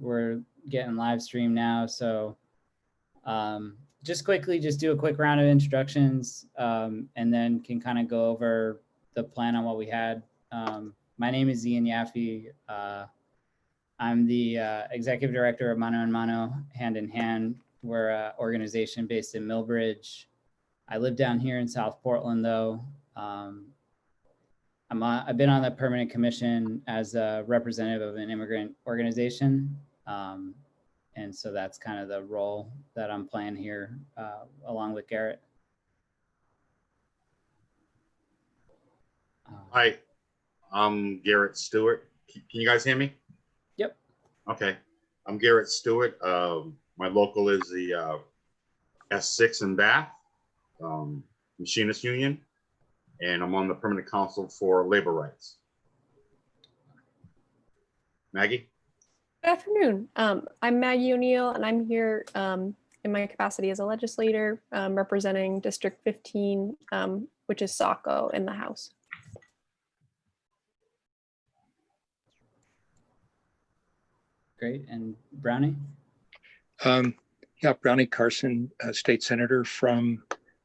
we're getting live stream now. So just quickly, just do a quick round of introductions, and then can kind of go over the plan on what we had. My name is Ian Yaffe. I'm the executive director of Mano and Mano Hand in Hand. We're an organization based in Millbridge. I live down here in South Portland, though. I've been on the permanent commission as a representative of an immigrant organization. And so that's kind of the role that I'm playing here, along with Garrett. Hi, I'm Garrett Stewart. Can you guys hear me? Yep. Okay, I'm Garrett Stewart. My local is the S6 in Bath, Machinist Union, and I'm on the Permanent Council for Labor Rights. Maggie? Good afternoon. I'm Maggie O'Neill, and I'm here in my capacity as a legislator representing District 15, which is Saco in the House. Great. And Brownie? Yeah, Brownie Carson, State Senator from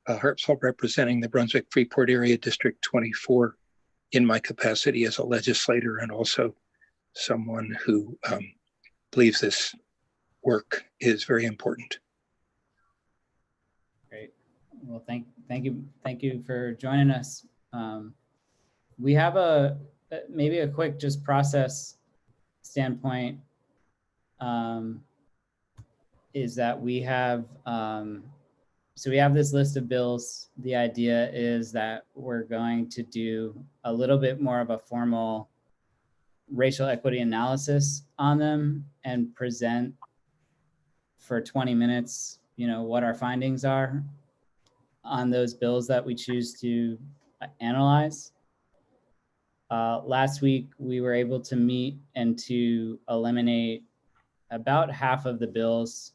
Harpswell, representing the Brunswick Freeport Area District 24 in my capacity as a legislator and also someone who believes this work is very important. Great. Well, thank you for joining us. We have maybe a quick just process standpoint. Is that we have so we have this list of bills. The idea is that we're going to do a little bit more of a formal racial equity analysis on them and present for 20 minutes, what our findings are on those bills that we choose to analyze. Last week, we were able to meet and to eliminate about half of the bills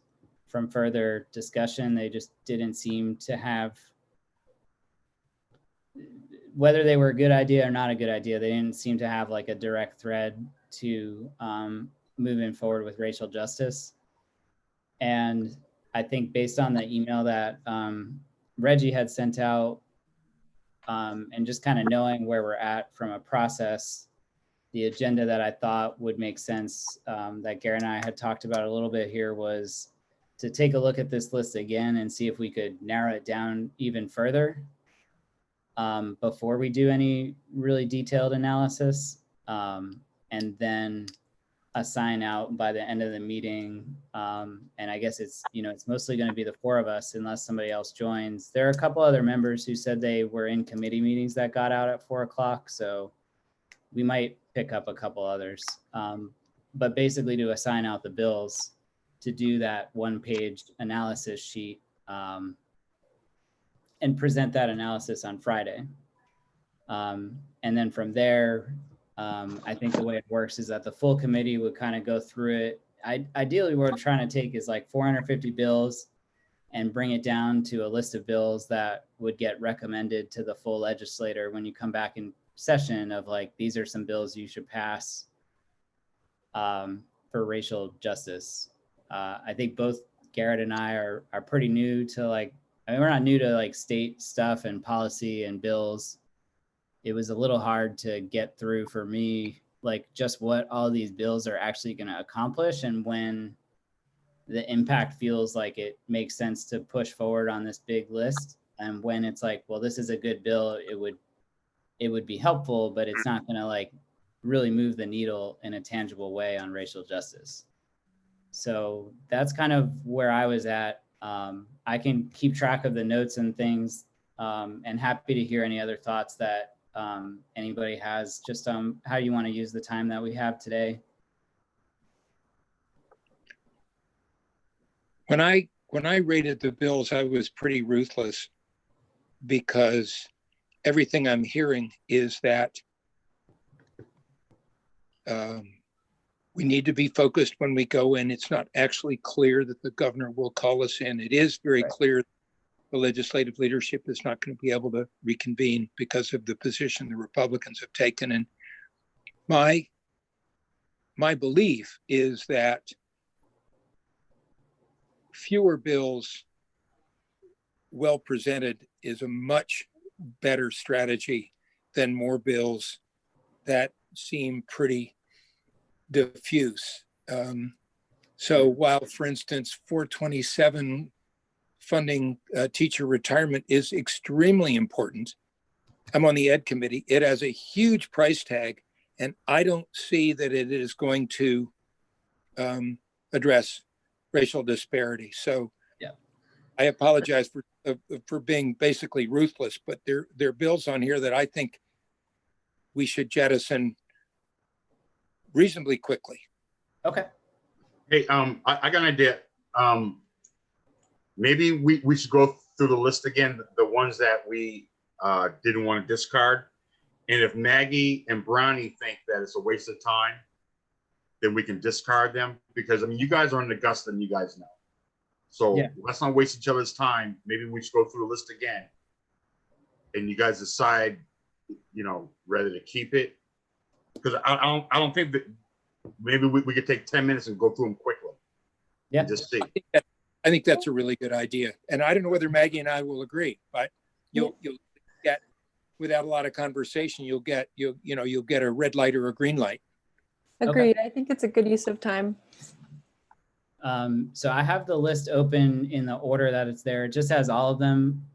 from further discussion. They just didn't seem to have, whether they were a good idea or not a good idea, they didn't seem to have like a direct thread to moving forward with racial justice. And I think based on the email that Reggie had sent out, and just kind of knowing where we're at from a process, the agenda that I thought would make sense, that Garrett and I had talked about a little bit here, was to take a look at this list again and see if we could narrow it down even further before we do any really detailed analysis, and then assign out by the end of the meeting. And I guess it's mostly going to be the four of us unless somebody else joins. There are a couple other members who said they were in committee meetings that got out at 4 o'clock. So we might pick up a couple others, but basically to assign out the bills to do that one-page analysis sheet, and present that analysis on Friday. And then from there, I think the way it works is that the full committee would kind of go through it. Ideally, what we're trying to take is like 450 bills and bring it down to a list of bills that would get recommended to the full legislator when you come back in session, of like, these are some bills you should pass for racial justice. I think both Garrett and I are pretty new to we're not new to state stuff and policy and bills. It was a little hard to get through for me, just what all these bills are actually going to accomplish, and when the impact feels like it makes sense to push forward on this big list, and when it's like, well, this is a good bill, it would be helpful, but it's not going to really move the needle in a tangible way on racial justice. So that's kind of where I was at. I can keep track of the notes and things, and happy to hear any other thoughts that anybody has just on how you want to use the time that we have today. When I rated the bills, I was pretty ruthless, because everything I'm hearing is that we need to be focused when we go in. It's not actually clear that the governor will call us in. It is very clear the legislative leadership is not going to be able to reconvene because of the position the Republicans have taken. And my belief is that fewer bills well presented is a much better strategy than more bills that seem pretty diffuse. So while, for instance, 427 funding teacher retirement is extremely important, I'm on the Ed Committee. It has a huge price tag, and I don't see that it is going to address racial disparity. So yeah, I apologize for being basically ruthless, but there are bills on here that I think we should jettison reasonably quickly. okay. Hey, I got an idea. Maybe we should go through the list again, the ones that we didn't want to discard. And if Maggie and Brownie think that it's a waste of time, then we can discard them, because I mean, you guys are in Augusta and you guys know. So Yeah. let's not waste each other's time. Maybe we should go through the list again and you guys decide, you know, whether to keep it. Because I don't think that maybe we could take 10 minutes and go through them quickly. Yeah. And just see. I think that's a really good idea. And I don't know whether Maggie and I will agree, but you'll get, without a lot of conversation, you'll get a red light or a green light. Agreed. I think it's a good use of time. So I have the list open in the order that it's there. It just has all of them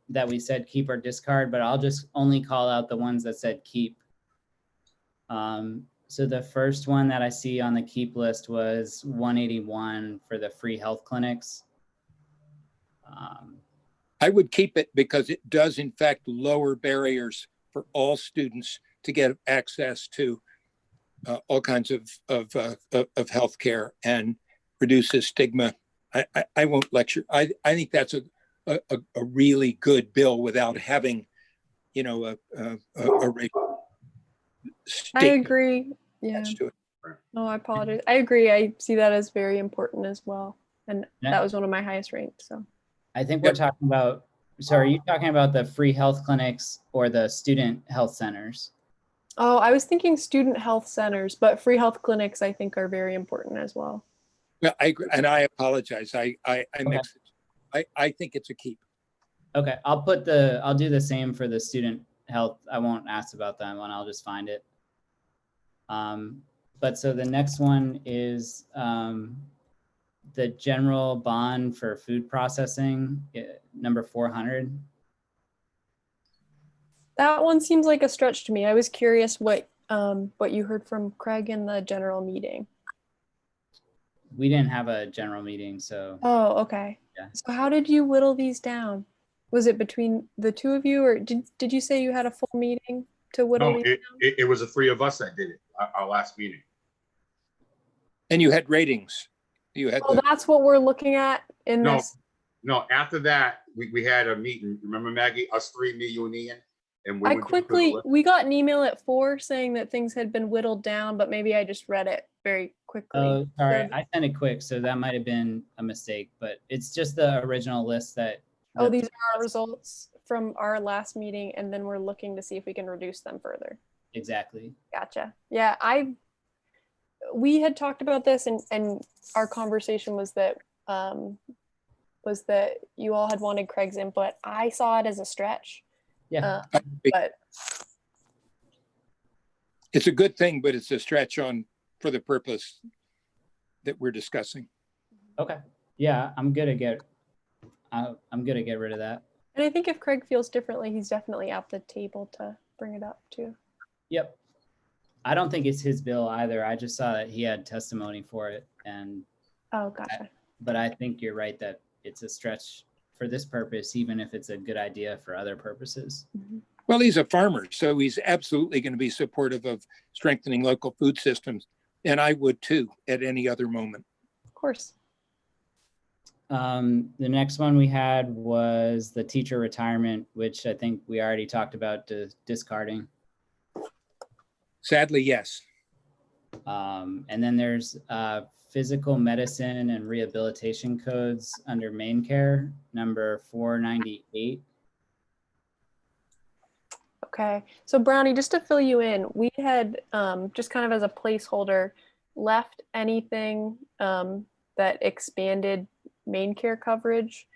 that we said keep or discard, but I'll just only call out the ones that said keep. So the first one that I see on the keep list was 181 for the free health clinics. I would keep it because it does in fact lower barriers for all students to get access to all kinds of healthcare and reduces stigma. I won't lecture. I think that's a really good bill without having, you know, a racial I agree. Yeah. to it. No, I apologize. I agree. I see that as very important as well. And Yeah. that was one of my highest ranked. So I think we're talking about, so are you talking about the free health clinics or the student health centers? oh, I was thinking student health centers, but free health clinics I think are very important as well. Well, I agree, and I apologize. I mixed it. I think it's a keep. Okay, I'll do the same for the student health. I won't ask about that one. I'll just find it. But so the next one is the general bond for food processing, number 400. That one seems like a stretch to me. I was curious what you heard from Craig in the general meeting. We didn't have a general meeting, so. Oh, okay. Yeah. So how did you whittle these down? Was it between the two of you, or did you say you had a full meeting to whittle No, these down? it was the three of us that did it, our last meeting. And you had ratings. You had Oh, that's what we're looking at in No, this. no, after that, we had a meeting. Remember, Maggie, us three, me, you, and Ian? And we I went through the quickly, list. we got an email at 4 saying that things had been whittled down, but maybe I just read it very quickly. Oh, sorry, So- I sent it quick, so that might have been a mistake, but it's just the original list that. Oh, these are our results from our last meeting, and then we're looking to see if we can reduce them further. Exactly. Gotcha. Yeah, we had talked about this, and our conversation was that you all had wanted Craig's input. I saw it as a stretch. Yeah. But it's a good thing, but it's a stretch for the purpose that we're discussing. Okay. Yeah, I'm gonna get rid of that. and I think if Craig feels differently, he's definitely at the table to bring it up too. Yep. I don't think it's his bill either. I just saw that he had testimony for it, Oh, gotcha. but I think you're right that it's a stretch for this purpose, even if it's a good idea for other purposes. Mhm. Well, he's a farmer, so he's absolutely going to be supportive of strengthening local food systems. And I would too at any other moment. Of course. The next one we had was the teacher retirement, which I think we already talked about discarding. Sadly, yes. And then there's physical medicine and rehabilitation codes under main care, number 498. Okay. So Brownie, just to fill you in, we had just kind of as a placeholder left anything that expanded main care coverage.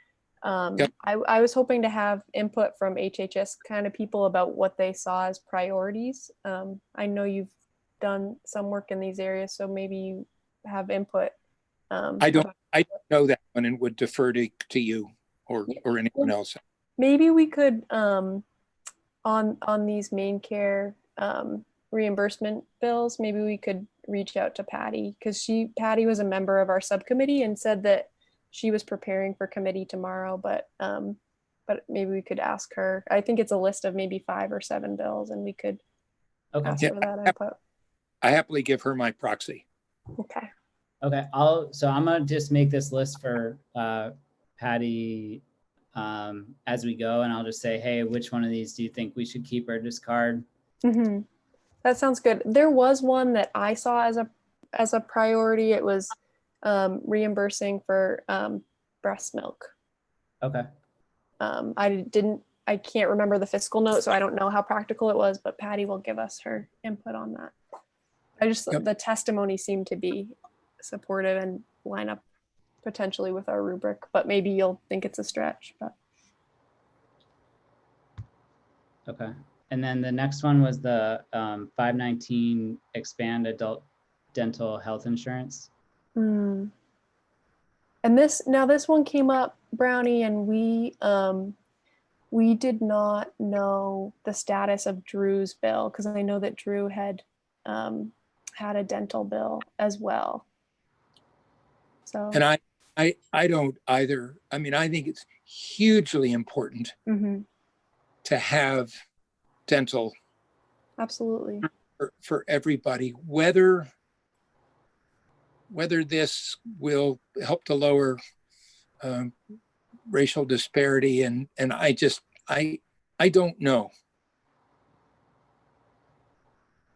Yep. I was hoping to have input from HHS kind of people about what they saw as priorities. I know you've done some work in these areas, so maybe you have input. I don't know that one and would defer to you or anyone else. Maybe we could on these main care reimbursement bills, maybe we could reach out to Patty, because Patty was a member of our subcommittee and said that she was preparing for committee tomorrow, but maybe we could ask her. I think it's a list of maybe 5 or 7 bills, and we could ask for that input. I happily give her my proxy. Okay. Okay, so I'm gonna just make this list for Patty as we go, and I'll just say, hey, which one of these do you think we should keep or discard? Mm-hmm. That sounds good. There was one that I saw as a priority. It was reimbursing for breast milk. Okay. I can't remember the fiscal note, so I don't know how practical it was, but Patty will give us her input on that. The testimony seemed to be supportive and line up potentially with our rubric, but maybe you'll think it's a stretch. But okay. And then the next one was the 519 expand adult dental health insurance. And this one came up, Brownie, and we did not know the status of Drew's bill, because I know that Drew had had a dental bill as well. So, And I don't either. I mean, I think it's hugely important to have dental absolutely for everybody, whether this will help to lower racial disparity, and I don't know.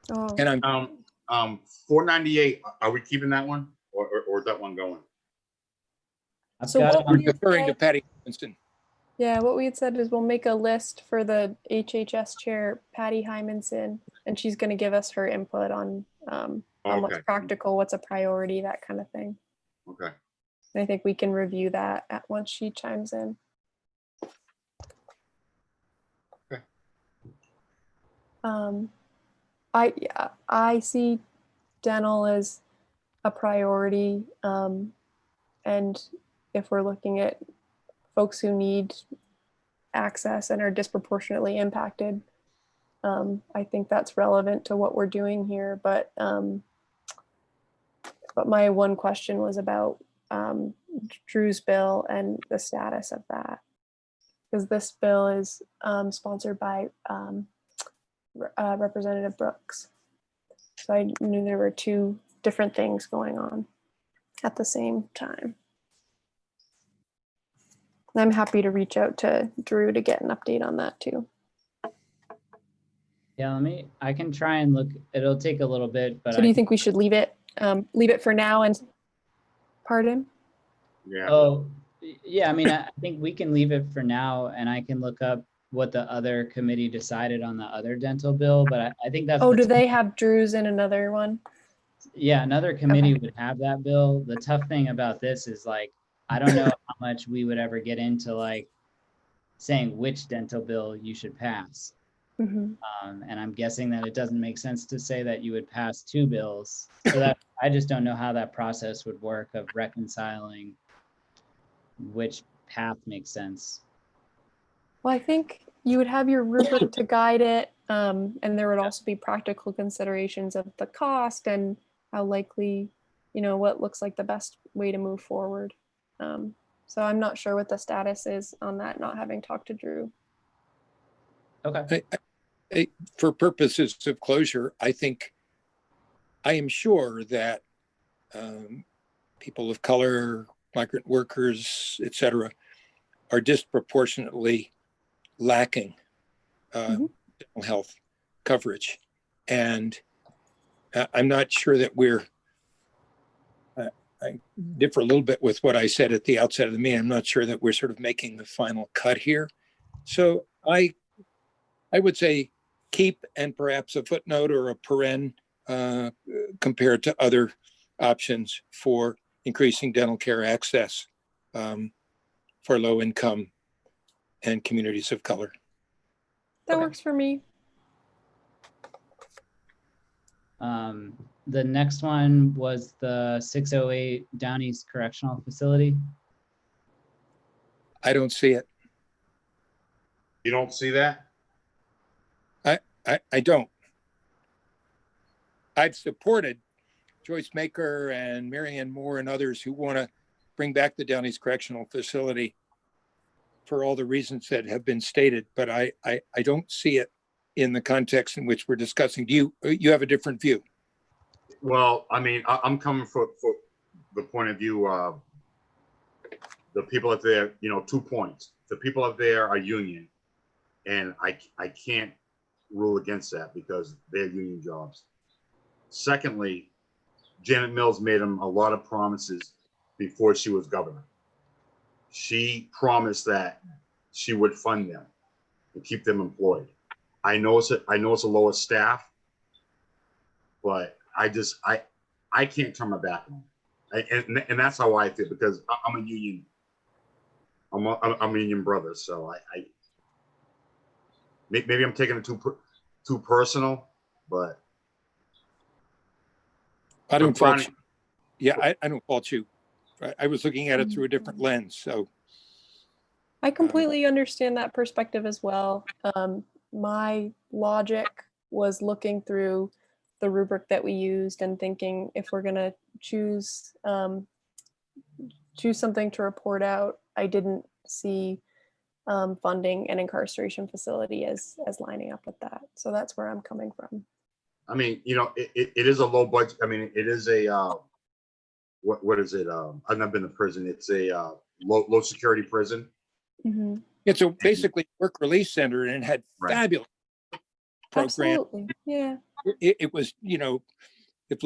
Oh. And 498, are we keeping that one or is that one going? We're deferring to Patty Winston. Yeah, what we had said is we'll make a list for the HHS chair, Patty Hymanson, and she's going to give us her input on what's practical, what's a priority, that kind of thing. Okay. And I think we can review that once she chimes in. Okay. I see dental as a priority, and if we're looking at folks who need access and are disproportionately impacted, I think that's relevant to what we're doing here. But my one question was about Drew's bill and the status of that, because this bill is sponsored by Representative Brooks. So I knew there were 2 different things going on at the same time. I'm happy to reach out to Drew to get an update on that too. Yeah, I can try and look. It'll take a little bit, but so do you think we should leave it for now and pardon? Yeah. Oh, yeah. I mean, I think we can leave it for now, and I can look up what the other committee decided on the other dental bill. But I think that's. Oh, do they have Drew's in another one? Yeah, another committee would have that bill. The tough thing about this is, like, I don't know how much we would ever get into, like, saying which dental bill you should pass. And I'm guessing that it doesn't make sense to say that you would pass 2 bills. So that I just don't know how that process would work of reconciling which path makes sense. Well, I think you would have your rubric to guide it, and there would also be practical considerations of the cost and how likely, what looks like the best way to move forward. So I'm not sure what the status is on that, not having talked to Drew. Okay. For purposes of closure, I am sure that people of color, migrant workers, etc., are disproportionately lacking dental health coverage. And I'm not sure that I differ a little bit with what I said at the outset of the meeting. I'm not sure that we're sort of making the final cut here. So I would say keep, and perhaps a footnote or a paren compared to other options for increasing dental care access for low income and communities of color. That Okay. works for me. The next one was the 608 Down East Correctional Facility. I don't see it. You don't see that? I don't. I've supported Joyce Maker and Marianne Moore and others who want to bring back the Down East Correctional Facility for all the reasons that have been stated, but I don't see it in the context in which we're discussing. Do you have a different view? Well, I mean, I'm coming for the point of view of the people up there, 2 points. The people up there are union, and I can't rule against that because they're union jobs. Secondly, Janet Mills made them a lot of promises before she was governor. She promised that she would fund them and keep them employed. I know it's a lower staff, but I can't turn my back on it. And that's how I feel, because I'm a union. I'm a union brother, so I maybe I'm taking it too personal, but I don't fault you. Yeah, I don't fault you. I was looking at it through a different lens. So I completely understand that perspective as well. My logic was looking through the rubric that we used and thinking, if we're going to choose something to report out, I didn't see funding an incarceration facility as lining up with that. So that's where I'm coming from. I mean, it is a low budget. I mean, it is a what is it? I've never been to prison. It's a low security prison. Mm-hmm. it's basically a work release center, and it had fabulous programs. Absolutely, yeah. It was, if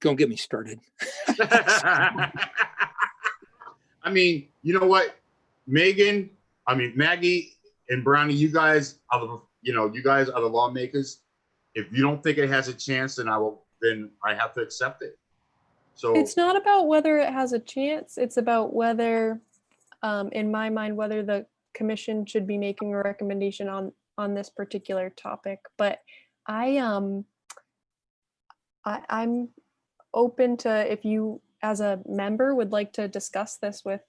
don't get me started. I mean, you know what, Maggie and Brownie, you guys are the lawmakers. If you don't think it has a chance, then I have to accept it. So It's not about whether it has a chance. It's about whether, in my mind, whether the commission should be making a recommendation on this particular topic. But I'm open to, if you as a member would like to discuss this with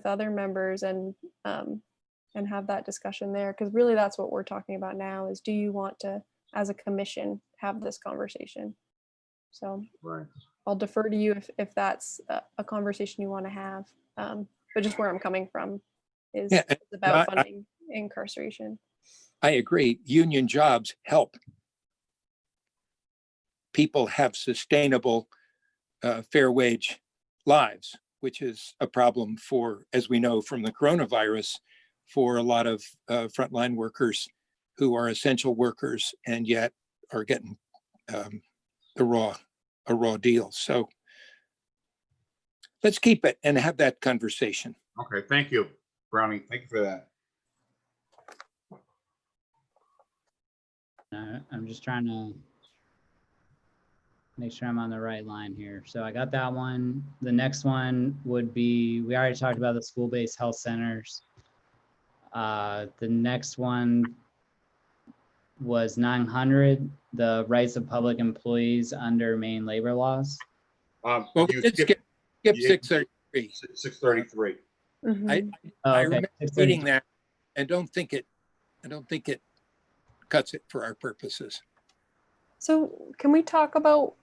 other members and have that discussion there, because really that's what we're talking about now, is do you want to, as a commission, have this conversation? So right. I'll defer to you if that's a conversation you want to have. But just where I'm coming from is about funding incarceration. I agree. Union jobs help people have sustainable, fair wage lives, which is a problem for, as we know from the coronavirus, for a lot of frontline workers who are essential workers and yet are getting a raw deal. So let's keep it and have that conversation. Okay, thank you, Brownie. Thank you for that. I'm just trying to make sure I'm on the right line here. So I got that one. The next one would be, we already talked about the school-based health centers. The next one was 900, the rights of public employees under Maine labor laws. Well, skip 633. 633. Mm-hmm. I remember reading that and don't think it cuts it for our purposes. So can we talk about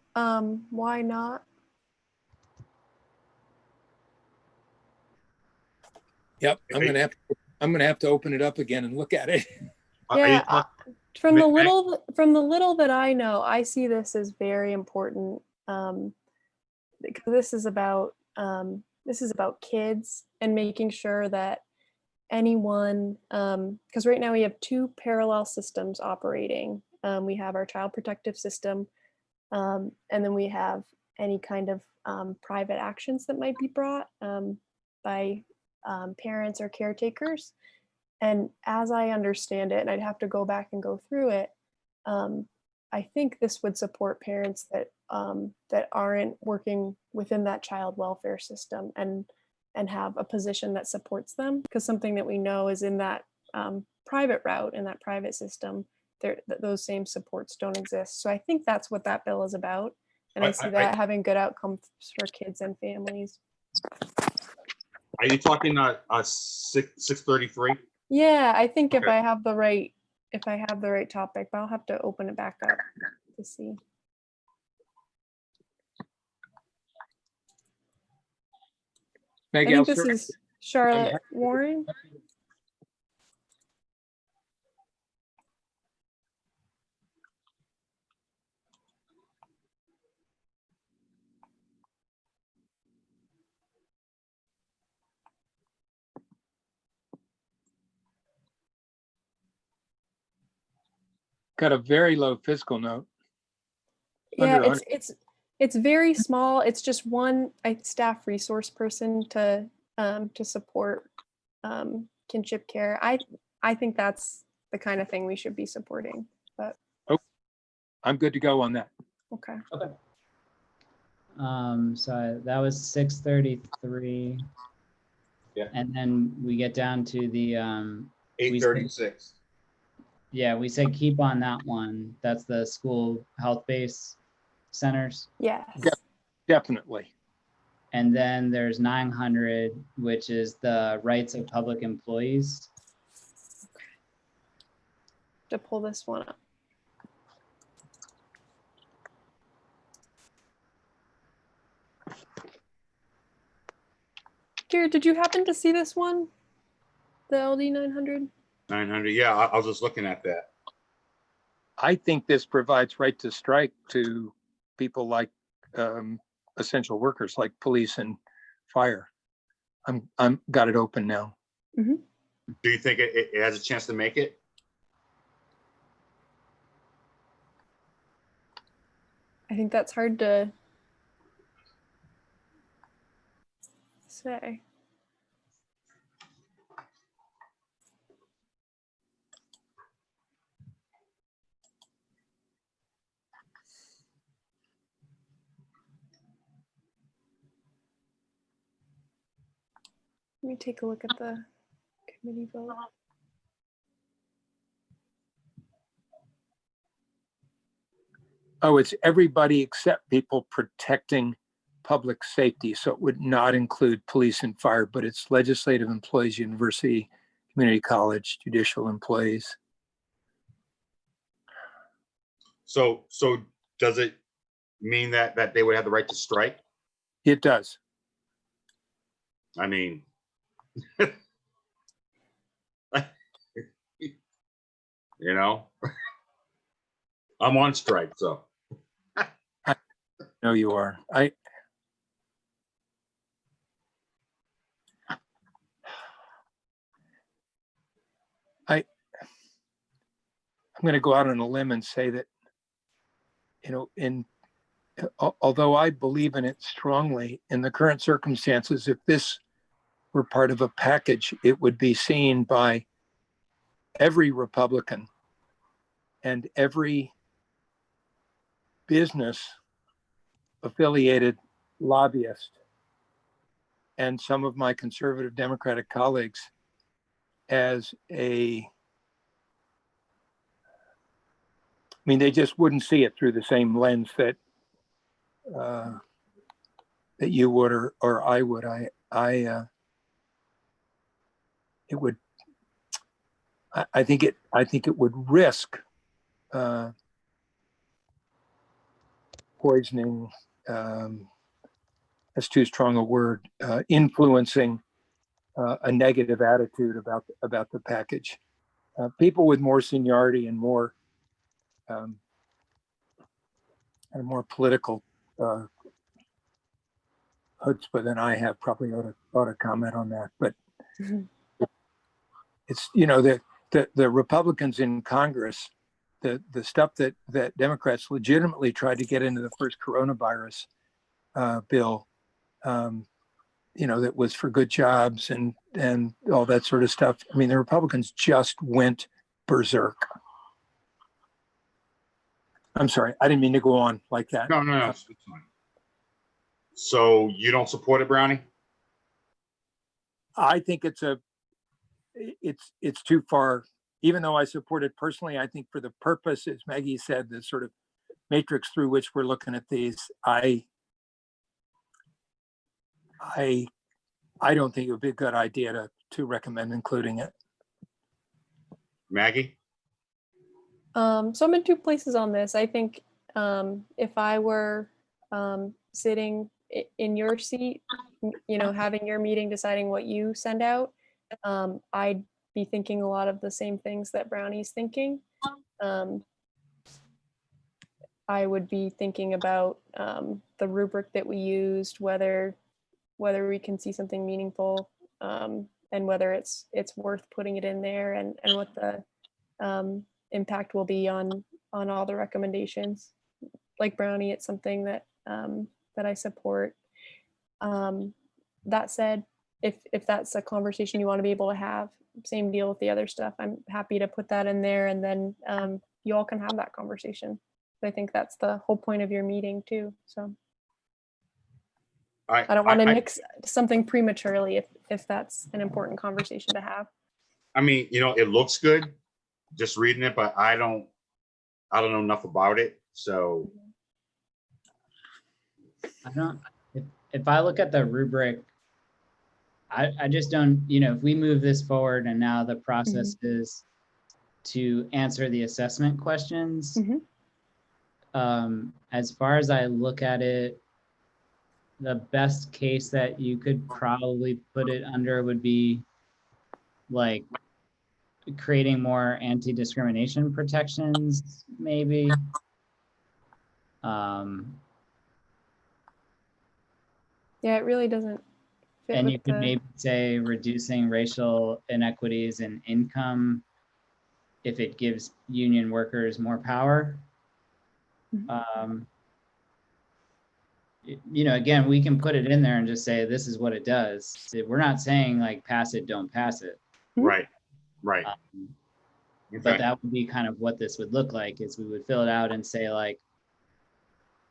why not? Yep, I'm gonna have to open it up again and look at it. Yeah, from the little that I know, I see this as very important, because this is about kids and making sure that anyone, because right now we have two parallel systems operating. We have our child protective system, and then we have any kind of private actions that might be brought by parents or caretakers. And as I understand it, and I'd have to go back and go through it, I think this would support parents that aren't working within that child welfare system. And and have a position that supports them, because something that we know is in that private route, in that private system, those same supports don't exist. So I think that's what that bill is about. And I see that having good outcomes for kids and families. Are you talking 633? Yeah, I think if Okay. I have the right topic, but I'll have to open it back up to see. I Miguel, think this is Charlotte Warren. got a very low fiscal note. Yeah, Under it's very small. It's just one staff resource person to support kinship care. I think that's the kind of thing we should be supporting. But I'm good to go on that. okay. Okay. So that was 633. Yeah. And then we get down to the 836. yeah, we said keep on that one. That's the school health-based centers. Yes. Definitely. And then there's 900, which is the rights of public employees. To pull this one up. Garrett, did you happen to see this one? The LD 900? 900. Yeah, I was just looking at that. I think this provides right to strike to people like essential workers like police and fire. I'm got it open now. Mm-hmm. Do you think it has a chance to make it? I think that's hard to say. Let me take a look at the committee vote. Oh, it's everybody except people protecting public safety. So it would not include police and fire, but it's legislative employees, university, community college, judicial employees. So does it mean that they would have the right to strike? It does. I mean, you know, I'm on strike, so. No, you are. I'm going to go out on a limb and say that, although I believe in it strongly, in the current circumstances, if this were part of a package, it would be seen by every Republican and every business affiliated lobbyist and some of my conservative Democratic colleagues as they just wouldn't see it through the same lens that that you would or I would. I think it would risk poisoning. That's too strong a word. Influencing a negative attitude about the package. People with more seniority and more political chutzpah than I have probably ought to comment on that. But it's the Republicans in Congress, the stuff that Democrats legitimately tried to get into the first coronavirus bill, that was for good jobs and all that sort of stuff. I mean, the Republicans just went berserk. I'm sorry, I didn't mean to go on like that. No, it's fine. So you don't support it, Brownie? I think it's too far. Even though I support it personally, I think for the purpose, as Maggie said, the sort of matrix through which we're looking at these, I don't think it would be a good idea to recommend including it. Maggie? So I'm in two places on this. I think if I were sitting in your seat, you know, having your meeting, deciding what you send out, I'd be thinking a lot of the same things that Brownie's thinking. I would be thinking about the rubric that we used, whether we can see something meaningful, and whether it's worth putting it in there, and what the impact will be on all the recommendations. Like Brownie, it's something that that I support. That said, if that's a conversation you want to be able to have, same deal with the other stuff. I'm happy to put that in there, and then you all can have that conversation. I think that's the whole point of your meeting too. So I don't want to mix something prematurely if that's an important conversation to have. I mean, you know, it looks good just reading it, but I don't know enough about it. So I don't, if I look at the rubric, I just don't, you know, if we move this forward and now the process is to answer the assessment questions, as far as I look at it, the best case that you could probably put it under would be like creating more anti-discrimination protections, maybe. Yeah, it really doesn't fit. And with you could maybe say reducing racial inequities in income if it gives union workers more power. You know, again, we can put it in there and just say, this is what it does. We're not saying like, pass it, don't pass it. right. But that would be kind of what this would look like, is we would fill it out and say like,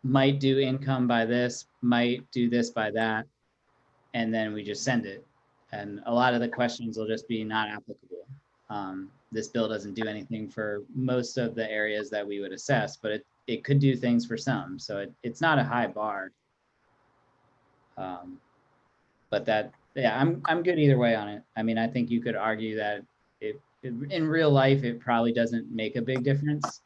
might do income by this, might do this by that. And then we just send it. And a lot of the questions will just be not applicable. This bill doesn't do anything for most of the areas that we would assess, but it could do things for some. So it's not a high bar. But that, yeah, I'm good either way on it. I mean, I think you could argue that in real life, it probably doesn't make a big difference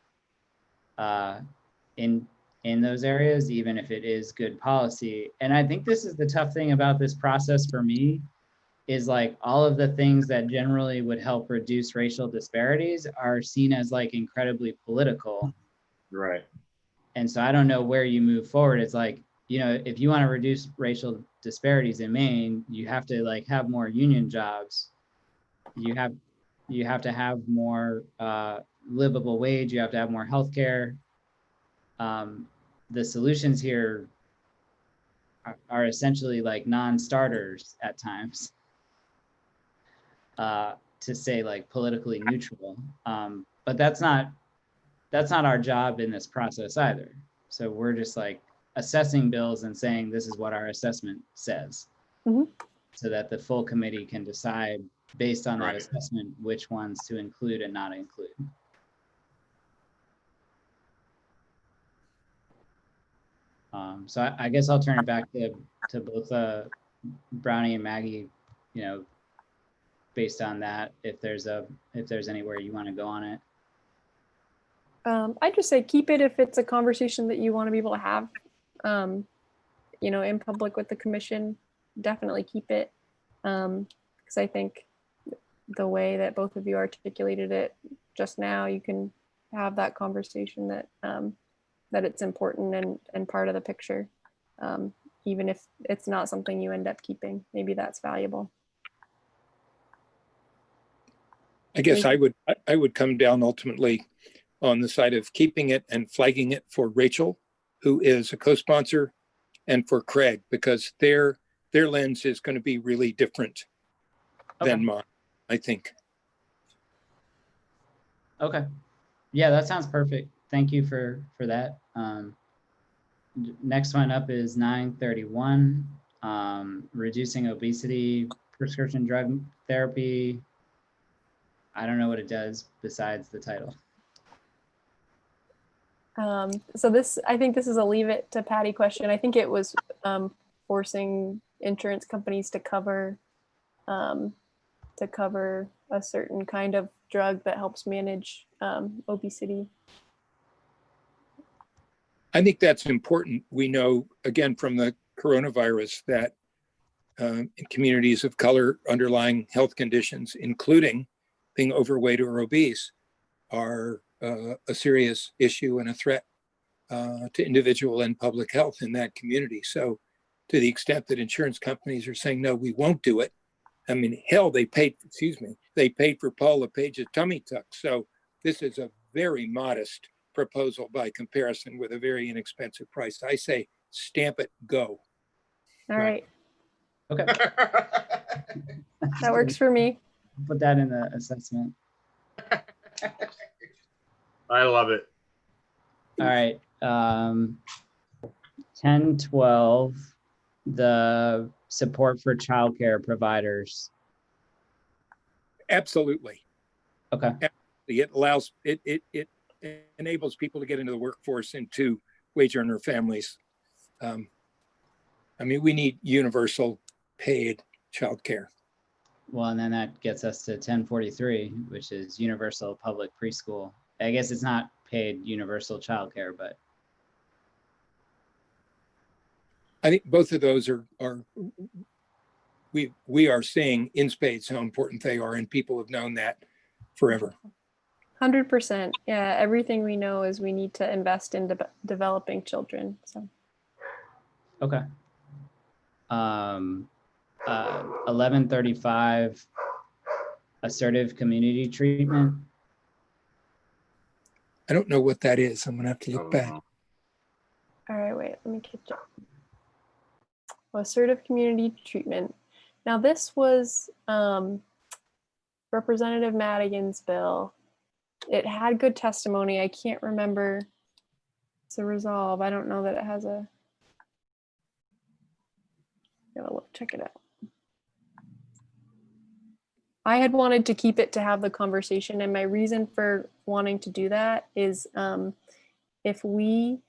in those areas, even if it is good policy. And I think this is the tough thing about this process for me, is like all of the things that generally would help reduce racial disparities are seen as like incredibly political. Right. And so I don't know where you move forward. It's like, you know, if you want to reduce racial disparities in Maine, you have to like have more union jobs. You have to have more livable wage. You have to have more healthcare. The solutions here are essentially like non-starters at times, to say like politically neutral. But that's not our job in this process either. So we're just like assessing bills and saying, this is what our assessment says, so that the full committee can decide based on that assessment which ones to include and not include. So I guess I'll turn it back to both Brownie and Maggie, you know, based on that, if there's anywhere you want to go on it. I just say keep it if it's a conversation that you want to be able to have, you know, in public with the commission. Definitely keep it, because I think the way that both of you articulated it just now, you can have that conversation that that it's important and part of the picture, even if it's not something you end up keeping. Maybe that's valuable. I guess I would come down ultimately on the side of keeping it and flagging it for Rachel, who is a co-sponsor, and for Craig, because their lens is going to be really different than mine, I think. Okay. Yeah, that sounds perfect. Thank you for that. Next one up is 931. reducing obesity, prescription drug therapy. I don't know what it does besides the title. So this, I think this is a leave it to Patty question. I think it was forcing insurance companies to cover a certain kind of drug that helps manage obesity. I think that's important. We know, again, from the coronavirus that in communities of color, underlying health conditions, including being overweight or obese, are a serious issue and a threat to individual and public health in that community. So to the extent that insurance companies are saying, no, we won't do it. I mean, hell, they paid for Paul LePage's tummy tuck. So this is a very modest proposal by comparison with a very inexpensive price. I say stamp it, go. All right, Okay. that works for me. Put that in the assessment. I love it. All right. 10, 12, the support for childcare providers. Absolutely. Okay. It allows, it enables people to get into the workforce and to wage earner families. I mean, we need universal paid childcare. Well, and then that gets us to 1043, which is universal public preschool. I guess it's not paid universal childcare, but I think both of those are we are seeing in spades how important they are, and people have known that forever. 100%. Yeah, everything we know is we need to invest in developing children. So okay. 1135, assertive community treatment. I don't know what that is. I'm gonna have to look back. all right, wait, let me catch up. Assertive community treatment. Now this was Representative Madigan's bill. It had good testimony. I can't remember. It's a resolve. I don't know that it has a. Gotta look, check it out. I had wanted to keep it to have the conversation, and my reason for wanting to do that is if we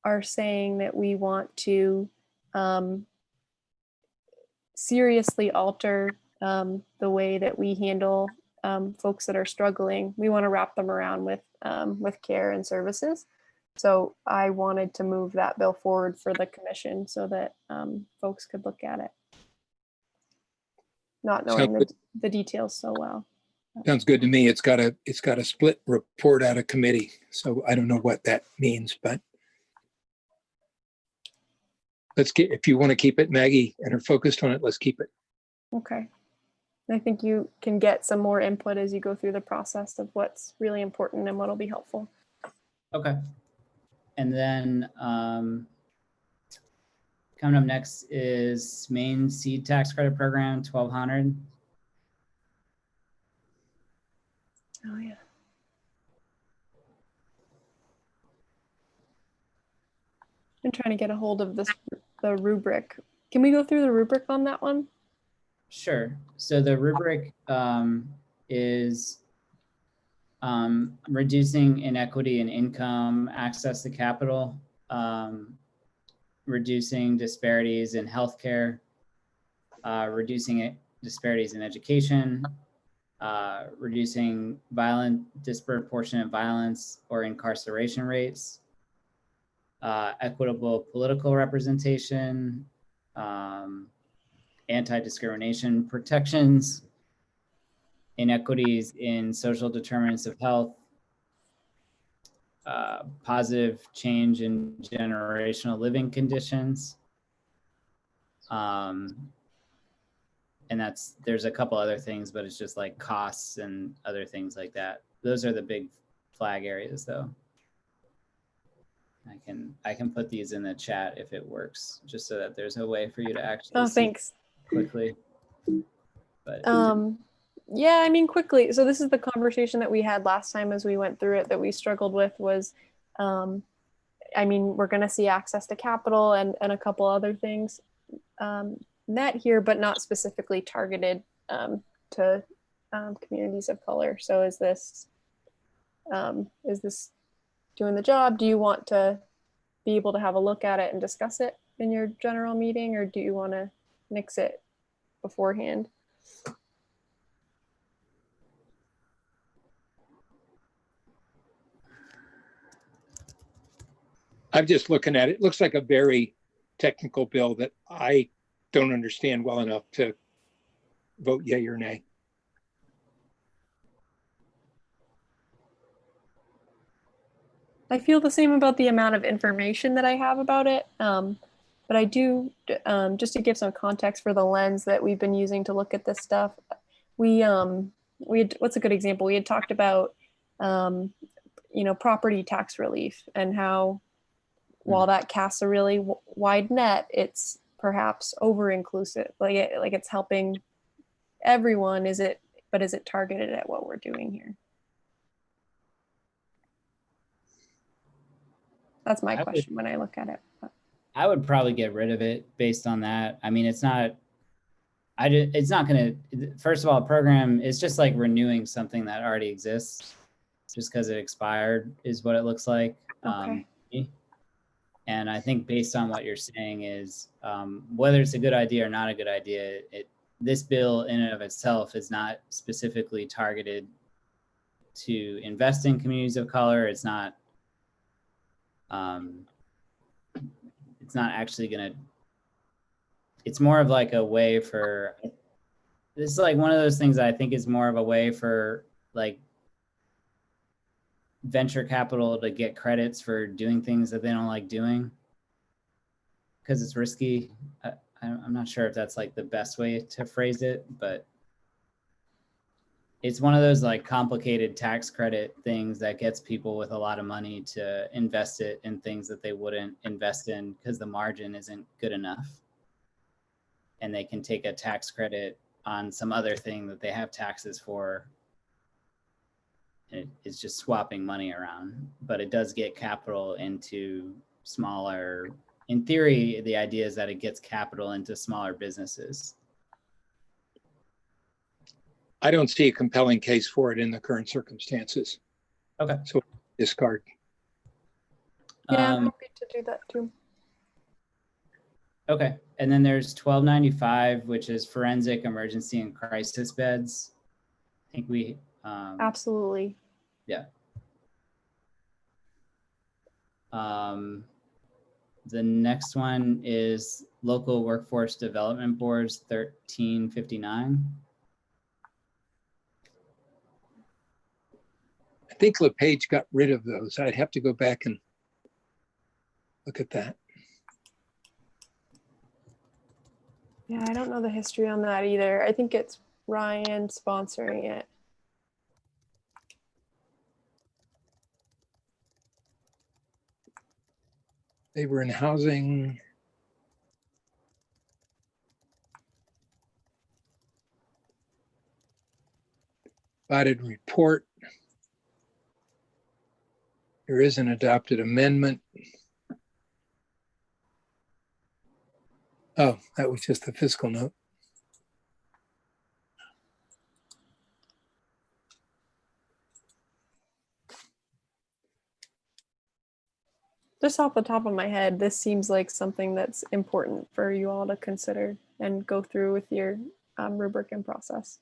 are saying that we want to seriously alter the way that we handle folks that are struggling, we want to wrap them around with care and services. So I wanted to move that bill forward for the commission so that folks could look at it, not knowing the details so well. Sounds good to me. It's got a split report out of committee, so I don't know what that means, but let's get, if you want to keep it, Maggie, and are focused on it, let's keep it. Okay. I think you can get some more input as you go through the process of what's really important and what'll be helpful. Okay. And then coming up next is Maine Seed Tax Credit Program, 1200. Oh yeah. Been trying to get a hold of the rubric. Can we go through the rubric on that one? Sure. So the rubric is reducing inequity in income, access to capital, reducing disparities in healthcare, reducing disparities in education, reducing disproportionate violence or incarceration rates, equitable political representation, anti-discrimination protections, inequities in social determinants of health, positive change in generational living conditions. And there's a couple other things, but it's just like costs and other things like that. Those are the big flag areas though. I can put these in the chat if it works, just so that there's a way for you to actually see thanks. quickly. But yeah, I mean, quickly. So this is the conversation that we had last time as we went through it that we struggled with was, I mean, we're going to see access to capital and a couple other things. met here, but not specifically targeted to communities of color. So is this doing the job? Do you want to be able to have a look at it and discuss it in your general meeting, or do you want to nix it beforehand? I'm just looking at it. It looks like a very technical bill that I don't understand well enough to vote yay or nay. I feel the same about the amount of information that I have about it. But I do, just to give some context for the lens that we've been using to look at this stuff, we had, what's a good example? We had talked about, property tax relief and how while that casts a really wide net, it's perhaps over-inclusive, like it's helping everyone. Is it targeted at what we're doing here? That's my question when I look at it. I would probably get rid of it based on that. I mean, it's not going to, first of all, a program is just like renewing something that already exists just because it expired is what it looks like. Okay. And I think based on what you're saying is whether it's a good idea or not a good idea, this bill in and of itself is not specifically targeted to invest in communities of color. It's not actually going to, it's more of like a way for, this is like one of those things that I think is more of a way for like venture capital to get credits for doing things that they don't like doing because it's risky. I'm not sure if that's like the best way to phrase it, but it's one of those like complicated tax credit things that gets people with a lot of money to invest it in things that they wouldn't invest in because the margin isn't good enough. And they can take a tax credit on some other thing that they have taxes for. It's just swapping money around, but it does get capital into smaller, in theory, the idea is that it gets capital into smaller businesses. I don't see a compelling case for it in the current circumstances. Okay. So discard. Yeah, I'm happy to do that too. Okay. And then there's 1295, which is forensic emergency and crisis beds. I think we absolutely. Yeah. The next one is local workforce development boards, 1359. I think LePage got rid of those. I'd have to go back and look at that. Yeah, I don't know the history on that either. I think it's Ryan sponsoring it. They were in housing. Provided report. There is an adopted amendment. Oh, that was just the fiscal note. Just off the top of my head, this seems like something that's important for you all to consider and go through with your rubric and process.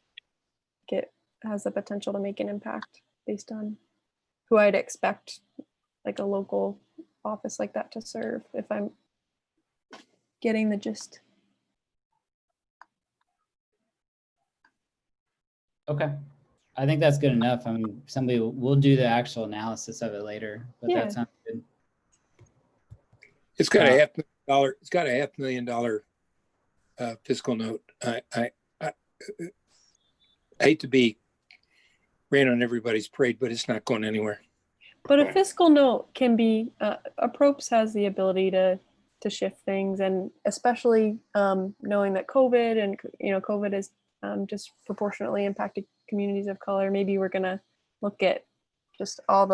It has the potential to make an impact based on who I'd expect like a local office like that to serve, if I'm getting the gist. Okay. I think that's good enough. I mean, we'll do the actual analysis of it later, but Yeah. that sounds good. It's got a $500,000 fiscal note. I hate to be rain on everybody's parade, but it's not going anywhere. But a fiscal note can be, approps has the ability to shift things, and especially knowing that COVID and COVID is just proportionately impacted communities of color. Maybe we're gonna look at just all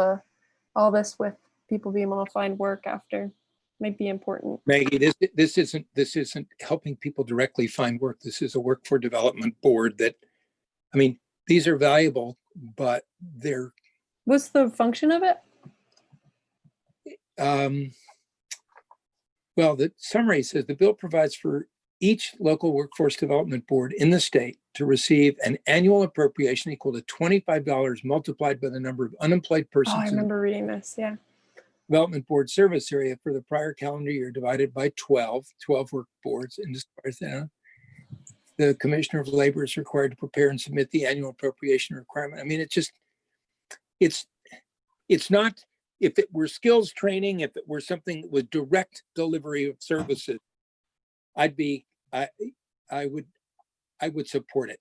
this with people being able to find work after might be important. Maggie, this isn't helping people directly find work. This is a work for development board that, I mean, these are valuable, but they're, What's the function of it? well, the summary says the bill provides for each local workforce development board in the state to receive an annual appropriation equal to $25 multiplied by the number of unemployed Oh, I persons in the remember reading this. Yeah. development board service area for the prior calendar year divided by 12 work boards. And as far as that, the Commissioner of Labor is required to prepare and submit the annual appropriation requirement. I mean, it's not, if it were skills training, if it were something with direct delivery of services, I would support it.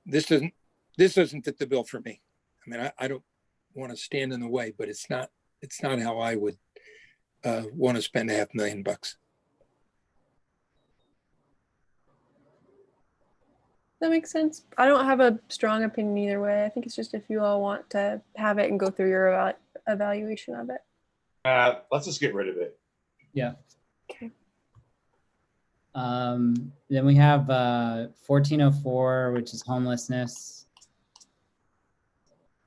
This doesn't fit the bill for me. I mean, I don't want to stand in the way, but it's not how I would want to spend $500,000. That makes sense. I don't have a strong opinion either way. I think it's just if you all want to have it and go through your evaluation of it. Let's just get rid of it. Yeah. Okay. Then we have 1404, which is homelessness.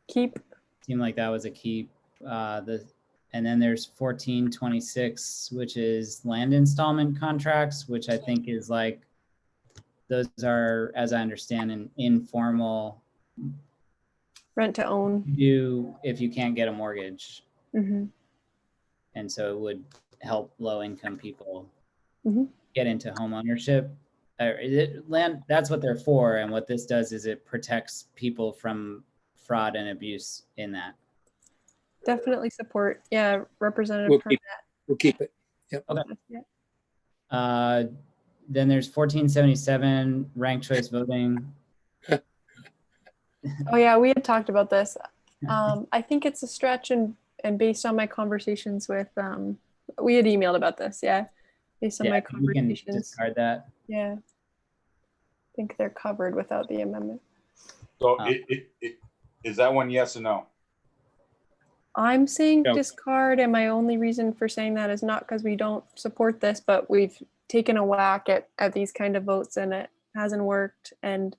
Keep. Seemed like that was a keep. And then there's 1426, which is land installment contracts, which I think is like, those are, as I understand, an informal Rent to own. do if you can't get a mortgage. Mm-hmm. And so it would help low income people Mm-hmm. get into home ownership. Land, that's what they're for. And what this does is it protects people from fraud and abuse in that. Definitely support. Yeah, Representative We'll keep it. Yep. Okay. Yeah. Then there's 1477, ranked choice voting. Oh yeah, we had talked about this. I think it's a stretch, and based on my conversations with, we had emailed about this. Yeah, based on my We can conversations. discard that. Yeah, I think they're covered without the amendment. So is that one yes or no? I'm saying No. discard, and my only reason for saying that is not because we don't support this, but we've taken a whack at these kind of votes and it hasn't worked, and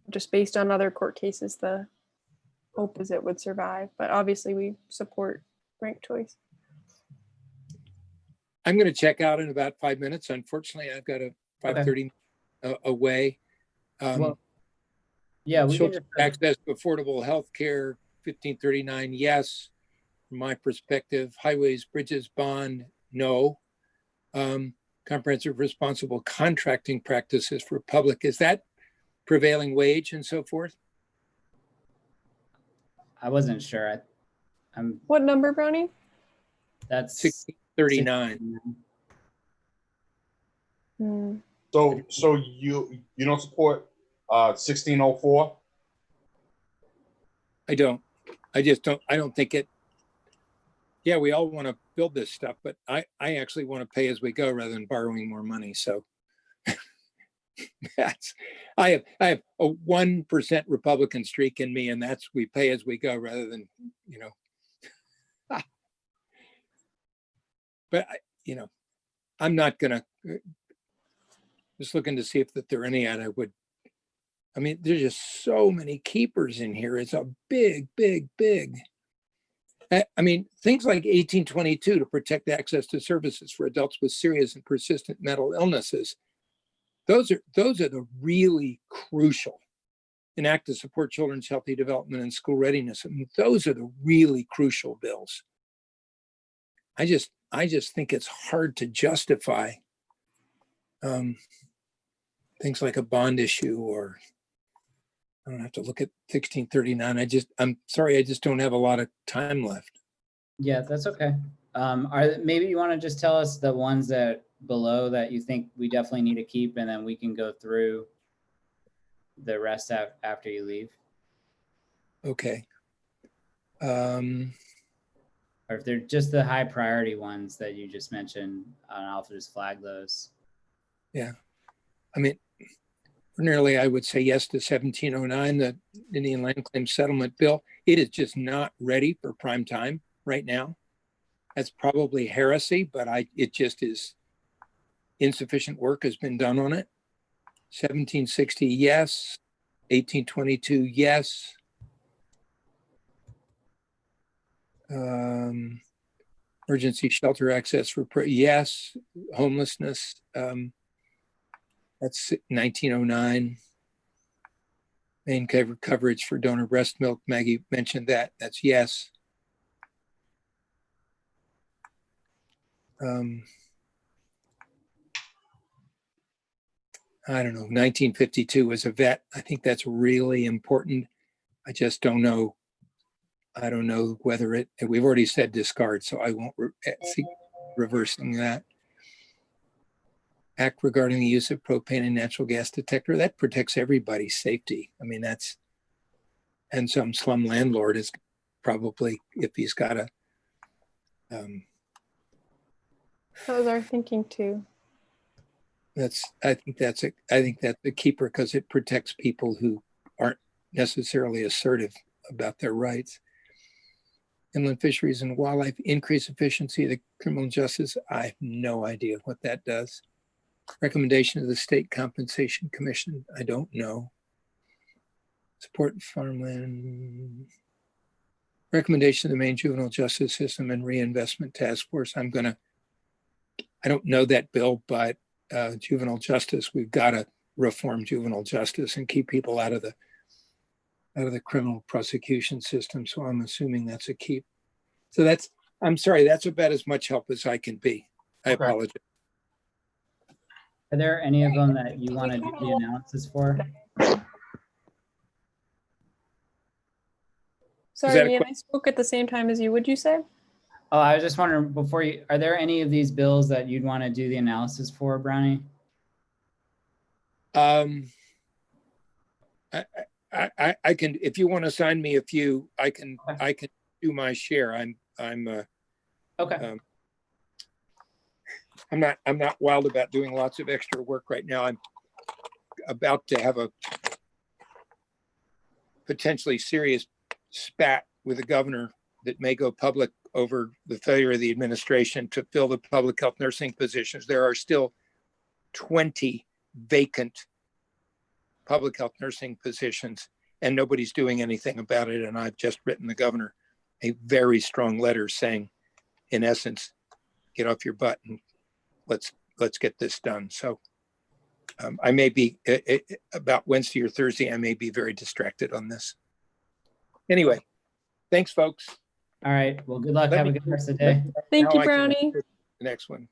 just based on other court cases, the hope is it would survive. But obviously, we support ranked choice. I'm going to check out in about 5 minutes. Unfortunately, I've got a 5:30 away. Well, yeah, we can Children just, access to affordable health care, 1539, yes. From my perspective, highways, bridges, bond, no. Comprehensive responsible contracting practices for public, is that prevailing wage and so forth? I wasn't sure. I'm What number, Brownie? that's 1639. Hmm. So you don't support 1604? I don't think it, yeah, we all want to build this stuff, but I actually want to pay as we go rather than borrowing more money. So I have a 1% Republican streak in me, and that's we pay as we go rather than, but I'm not gonna, just looking to see if that there are any, and I mean, there's just so many keepers in here. It's a big. I mean, things like 1822 to protect access to services for adults with serious and persistent mental illnesses. Those are the really crucial. An act to support children's healthy development and school readiness. I mean, those are the really crucial bills. I just think it's hard to justify things like a bond issue, or I don't have to look at 1639. I'm sorry, I just don't have a lot of time left. Yeah, that's okay. Maybe you want to just tell us the ones that below that you think we definitely need to keep, and then we can go through the rest after you leave. Okay. Or if they're just the high priority ones that you just mentioned, I'll just flag those. Yeah. I mean, Ordinarily, I would say yes to 1709, the Indian Land Claim Settlement Bill. It is just not ready for prime time right now. That's probably heresy, but it just is insufficient work has been done on it. 1760, yes. 1822, yes. Emergency shelter access for, yes. Homelessness, that's 1909. Main coverage for donor breast milk. Maggie mentioned that. That's yes. I don't know. 1952 as a vet. I think that's really important. I just don't know. I don't know whether we've already said discard, so I won't seek reversing that. Act regarding the use of propane and natural gas detector. That protects everybody's safety. I mean, and some slum landlord is probably, if he's got a. That was our thinking too. I think that's a keeper because it protects people who aren't necessarily assertive about their rights. Inland fisheries and wildlife, increase efficiency of the criminal justice. I have no idea what that does. Recommendation of the State Compensation Commission. I don't know. Support farmland. Recommendation of the Maine Juvenile Justice System and Reinvestment Task Force. I don't know that bill, but juvenile justice, we've got to reform juvenile justice and keep people out of the criminal prosecution system. So I'm assuming that's a keep. So I'm sorry, that's about as much help as I can be. I apologize. Are there any of them that you want to do the analysis for? Sorry, Ian, I spoke at the same time as you. Would you say? Oh, I was just wondering are there any of these bills that you'd want to do the analysis for, Brownie? I can, if you want to assign me a few, I can do my share. Okay. I'm not wild about doing lots of extra work right now. I'm about to have a potentially serious spat with the governor that may go public over the failure of the administration to fill the public health nursing positions. There are still 20 vacant public health nursing positions and nobody's doing anything about it. And I've just written the governor a very strong letter saying, in essence, get off your butt and let's get this done. So I may be about Wednesday or Thursday, I may be very distracted on this. Anyway, thanks, folks. All right. Well, good luck. Have a good rest of the day. Thank you, Brownie. The next one.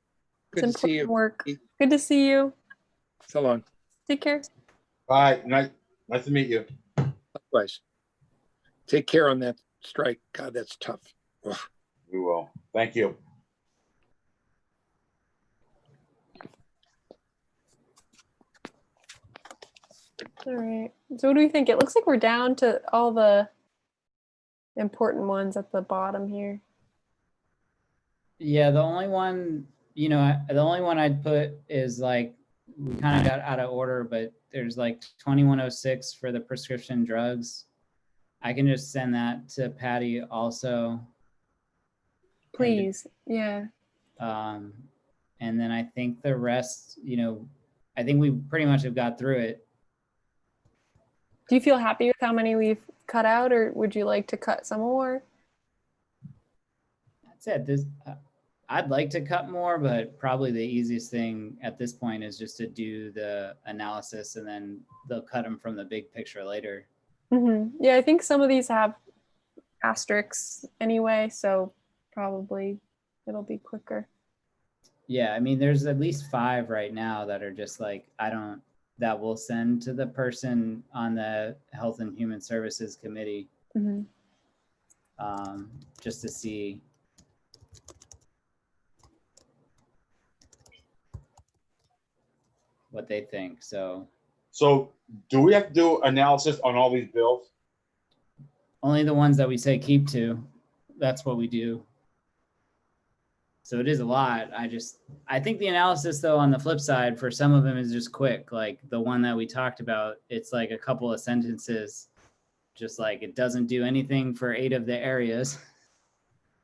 Good It's to see you. work. Good to see you. So long. Take care. Bye. Nice to meet you. Likewise. Take care on that strike. God, that's tough. Ugh. We will. Thank you. All right. So what do we think? It looks like we're down to all the important ones at the bottom here. Yeah, the only one, the only one I'd put is like, we kind of got out of order, but there's like 2106 for the prescription drugs. I can just send that to Patty also. Please. Yeah. And then I think the rest, I think we pretty much have got through it. Do you feel happy with how many we've cut out, or would you like to cut some more? That's it. I'd like to cut more, but probably the easiest thing at this point is just to do the analysis and then they'll cut them from the big picture later. Mm-hmm. Yeah, I think some of these have asterisks anyway, so probably it'll be quicker. Yeah, I mean, there's at least 5 right now that are just like, that we'll send to the person on the Health and Human Services Committee, mm-hmm. Just to see. What they think. So do we have to do analysis on all these bills? Only the ones that we say keep to. That's what we do. So it is a lot. I think the analysis though, on the flip side, for some of them is just quick. Like the one that we talked about, it's like a couple of sentences, just like it doesn't do anything for 8 of the areas.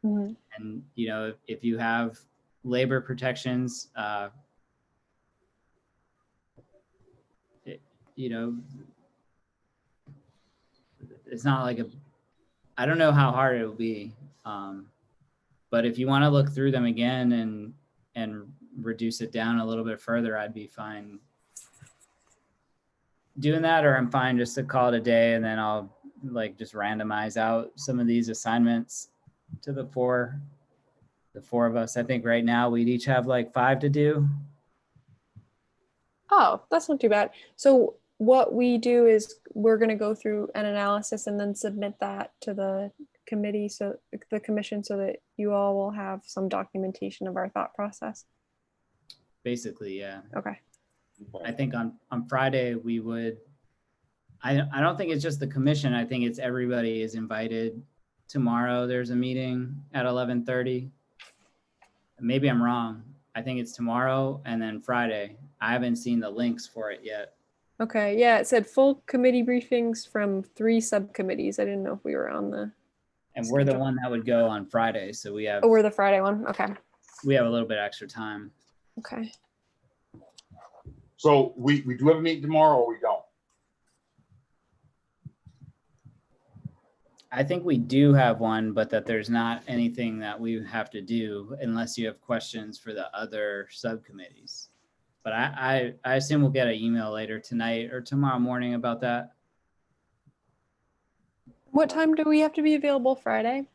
Mhm. And, you know, if you have labor protections, you know, it's not like I don't know how hard it will be. But if you want to look through them again and reduce it down a little bit further, I'd be fine doing that, or I'm fine just to call it a day, and then I'll like just randomize out some of these assignments to the four of us. I think right now we'd each have like 5 to do. Oh, that's not too bad. So what we do is we're going to go through an analysis and then submit that to the committee, so the commission, so that you all will have some documentation of our thought process. Basically, yeah. Okay. I think on Friday we would, I don't think it's just the commission. I think it's everybody is invited. Tomorrow there's a meeting at 11:30. Maybe I'm wrong. I think it's tomorrow and then Friday. I haven't seen the links for it yet. Okay. Yeah, it said full committee briefings from 3 subcommittees. I didn't know if we were on the. And we're the schedule. one that would go on Friday. So we have Oh, we're the Friday one. Okay. a little bit extra time. Okay. So we do have a meeting tomorrow or we don't? I think we do have one, but that there's not anything that we have to do unless you have questions for the other subcommittees. But I assume we'll get an email later tonight or tomorrow morning about that. What time do we have to be available Friday?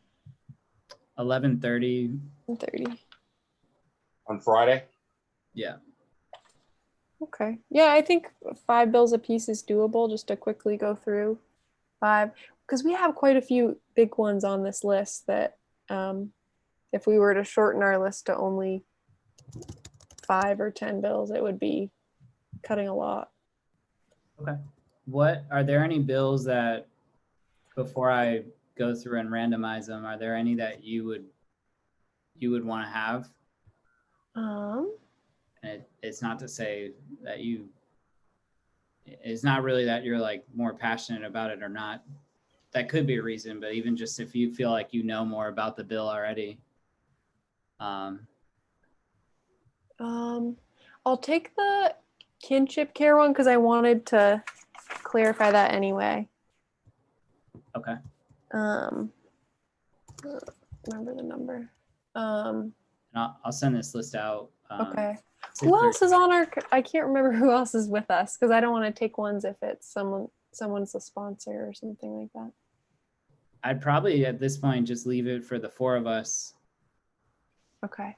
11:30. 30. On Friday? Yeah. Okay. Yeah, I think 5 bills a piece is doable, just to quickly go through 5, because we have quite a few big ones on this list that if we were to shorten our list to only 5 or 10 bills, it would be cutting a lot. Okay. What are there any bills that, before I go through and randomize them, are there any that you would want to have? And it's not to say that it's not really that you're like more passionate about it or not. That could be a reason, but even just if you feel like you know more about the bill already. I'll take the kinship care one because I wanted to clarify that anyway. Okay. Remember the number. And I'll send this list out. Okay. Who else is on our? I can't remember who else is with us because I don't want to take ones if it's someone's a sponsor or something like that. I'd probably at this point just leave it for the 4 of us. Okay.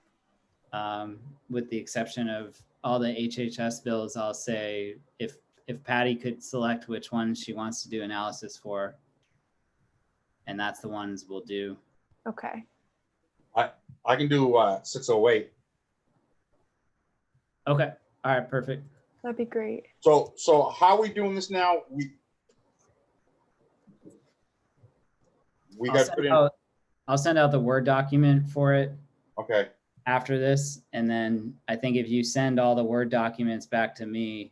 With the exception of all the HHS bills, I'll say if Patty could select which ones she wants to do analysis for, and that's the ones we'll do. Okay. I can do 608. Okay. All right. Perfect. That'd be great. So how are we doing this now? We got to put in. I'll send out the Word document for it Okay. after this. And then I think if you send all the Word documents back to me,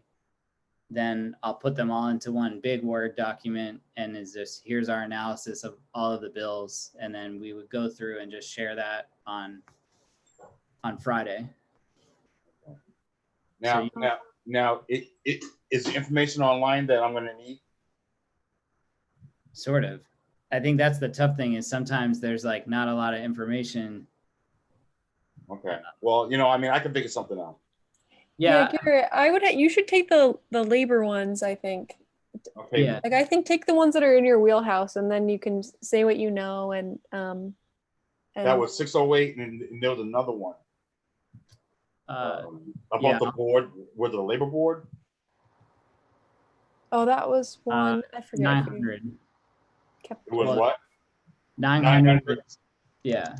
then I'll put them all into one big Word document. And here's our analysis of all of the bills. And then we would go through and just share that on Friday. Now, it is the information online that I'm going to need. Sort of. I think that's the tough thing is sometimes there's like not a lot of information. Okay. Well, I mean, I can figure something out. Yeah. Garrett, you should take the labor ones, I think. Okay. Yeah. Like I think take the ones that are in your wheelhouse and then you can say what you know and That was 608 and there was another one. About the board, was it the labor board? Oh, that was one. I forget. 900. It was what? 900. Yeah.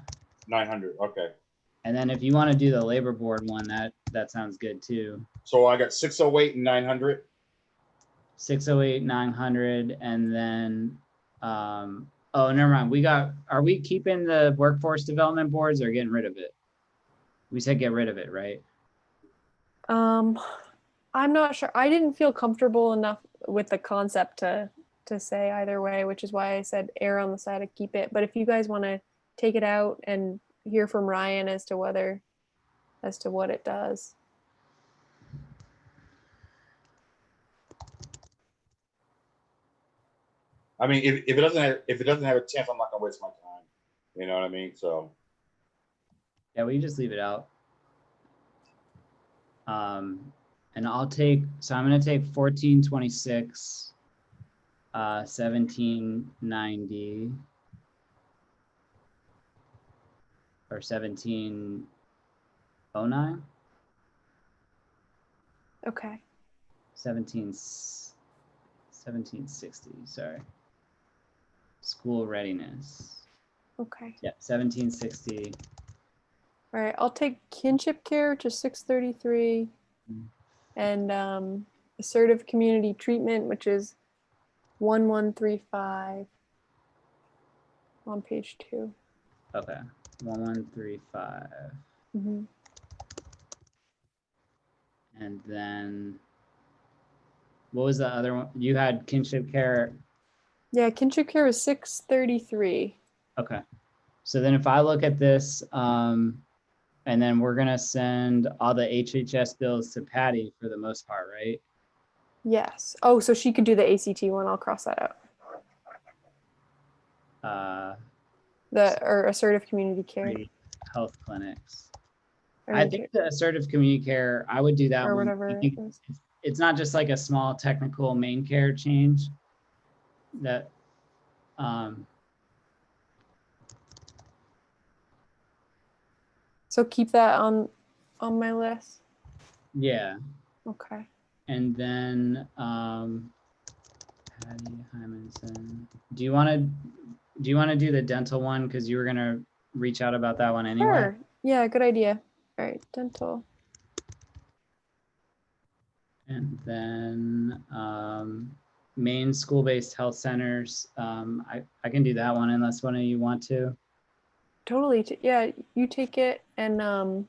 900. Okay. And then if you want to do the labor board one, that sounds good too. So I got 608 and 900. 608, 900, and then oh, never mind. Are we keeping the workforce development boards or getting rid of it? We said get rid of it, right? I'm not sure. I didn't feel comfortable enough with the concept to say either way, which is why I said err on the side of keep it. But if you guys want to take it out and hear from Ryan as to what it does. I mean, if it doesn't have a chance, I'm not gonna waste my time. You know what I mean? So Yeah, we can just leave it out. And I'm gonna take 1426, 1790, or 1709, Okay. 1760, sorry. School readiness. Okay. Yeah, 1760. All right. I'll take kinship care, which is 633, and assertive community treatment, which is 1135 on page 2. Okay, 1135. Mm-hmm. And then what was the other one? You had kinship care. Yeah, kinship care is 633. Okay. So then if I look at this, and then we're gonna send all the HHS bills to Patty for the most part, right? Yes. Oh, so she could do the ACT one. I'll cross that out. Or assertive community care. Free health clinics. Or I think the assertive community care, I would do that or one. whatever I it think is. it's not just like a small technical main care change that, So keep that on my list. yeah. Okay. And then Patty Hymanson. Do you want to do the dental one, because you were gonna reach out about that one anyway? Sure. Yeah, good idea. All right, dental. And then main school-based health centers. I can do that one unless one of you want to. Totally. Yeah, you take it, and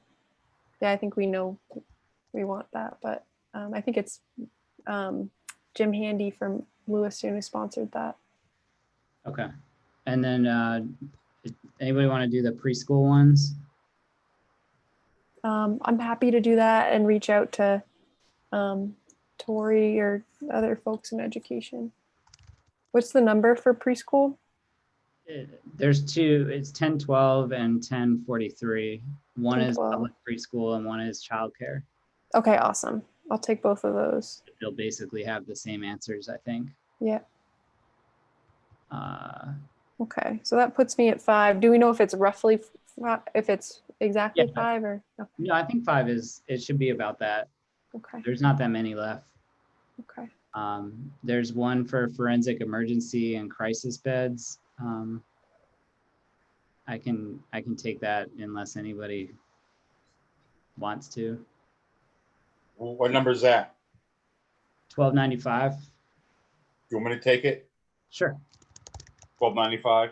yeah, I think we know we want that, but I think it's Jim Handy from Lewiston who sponsored that. Okay. And then anybody want to do the preschool ones? I'm happy to do that and reach out to Tori or other folks in education. What's the number for preschool? There's two. It's 1012 and 1043. One is 1012. public preschool and one is childcare. Okay, awesome. I'll take both of those. They'll basically have the same answers, I think. Yeah. Okay, so that puts me at 5. Do we know if it's roughly, if it's exactly Yeah. 5 or? Okay. No, I think 5 it should be about that. Okay. There's not that many left. Okay. There's one for forensic emergency and crisis beds. I can take that unless anybody wants to. what number is that? 1295. Do you want me to take it? Sure. 1295.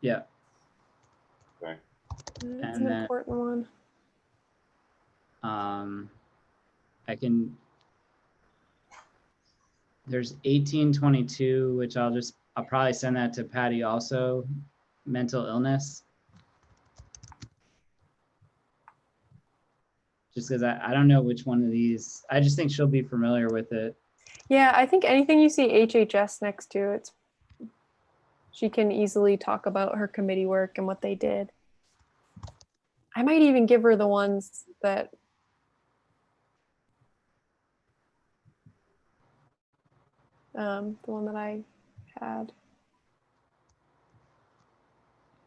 Yeah. Okay. That's And an then- important one. I can. There's 1822, which I'll probably send that to Patty also. Mental illness. Just because I don't know which one of these. I just think she'll be familiar with it. Yeah, I think anything you see HHS next to, she can easily talk about her committee work and what they did. I might even give her the ones that the one that I had.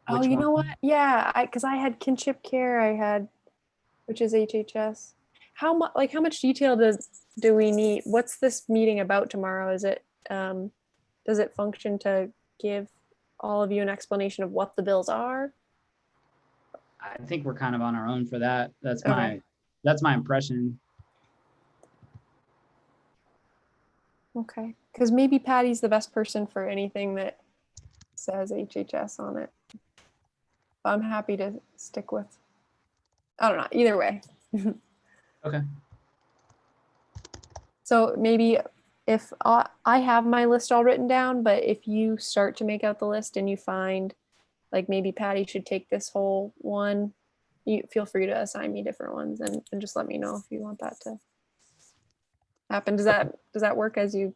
Oh, Which you know one? what? Yeah, because I had kinship care. Which is HHS. How much detail do we need? What's this meeting about tomorrow? Is it does it function to give all of you an explanation of what the bills are? I think we're kind of on our own for that. That's Okay. my impression. Okay, because maybe Patty's the best person for anything that says HHS on it. But I'm happy to stick with I don't know. Either way. Okay. So maybe if I have my list all written down, but if you start to make out the list and you find like maybe Patty should take this whole one, you feel free to assign me different ones and just let me know if you want that to happen. Does that work as you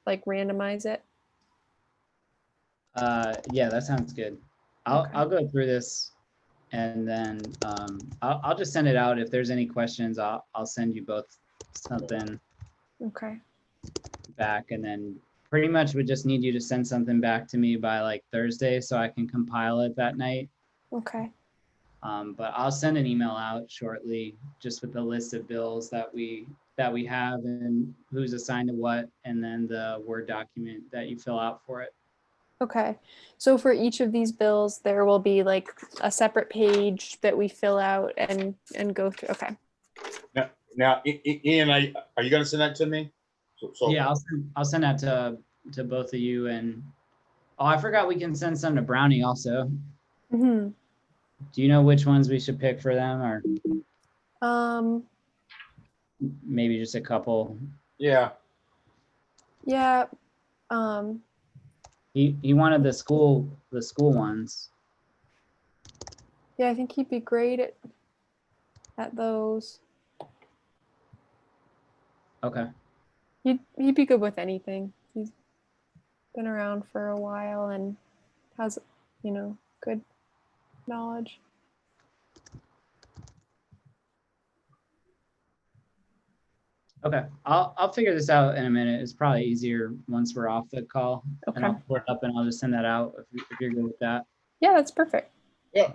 like randomize it? Yeah, that sounds good. Okay. I'll go through this and then I'll just send it out. If there's any questions, I'll send you both something Okay. back, and then pretty much would just need you to send something back to me by like Thursday so I can compile it that night. Okay. But I'll send an email out shortly just with the list of bills that we have and who's assigned to what, and then the Word document that you fill out for it. Okay. So for each of these bills, there will be like a separate page that we fill out and go through. Okay. Now, Ian, are you going to send that to me? So Yeah, I'll send that to both of you. And oh, I forgot we can send some to Brownie also. Mm-hmm. Do you know which ones we should pick for them, or maybe just a couple? Yeah. Yeah. He wanted the school ones. Yeah, I think he'd be great at those. Okay. He'd be good with anything. He's been around for a while and has, good knowledge. Okay, I'll figure this out in a minute. It's probably easier once we're off the call. Okay. And I'll pull it up and I'll just send that out if you're good with that. Yeah, that's perfect. Yeah.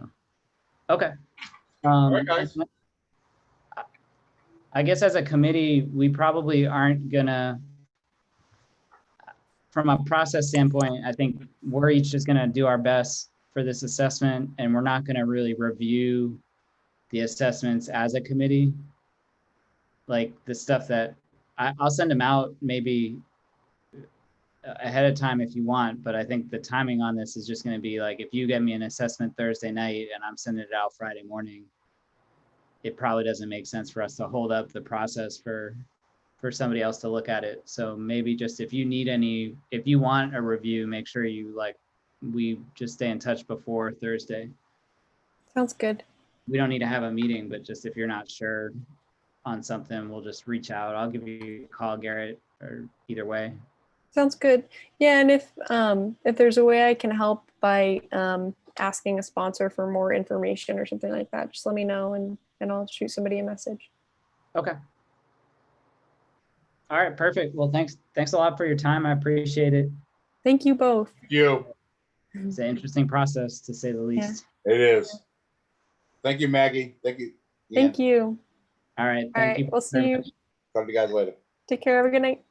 Okay. All right, guys. I guess as a committee, we probably aren't gonna, from a process standpoint, I think we're each just gonna do our best for this assessment, and we're not gonna really review the assessments as a committee. Like the stuff that I'll send them out maybe ahead of time if you want, but I think the timing on this is just going to be like, if you get me an assessment Thursday night and I'm sending it out Friday morning, it probably doesn't make sense for us to hold up the process for somebody else to look at it. So maybe just if you want a review, make sure we just stay in touch before Thursday. Sounds good. We don't need to have a meeting, but just if you're not sure on something, we'll just reach out. I'll give you a call, Garrett, or either way. Sounds good. Yeah, and if there's a way I can help by asking a sponsor for more information or something like that, just let me know and I'll shoot somebody a message. Okay. All right, perfect. Well, thanks a lot for your time. I appreciate it. Thank you both. Thank you. It's an interesting process, to say the least. It is. Thank you, Maggie. Thank you, Ian. Thank you. All right. All Thank you. right, we'll see you. Talk to you guys later. Take care. Have a good night.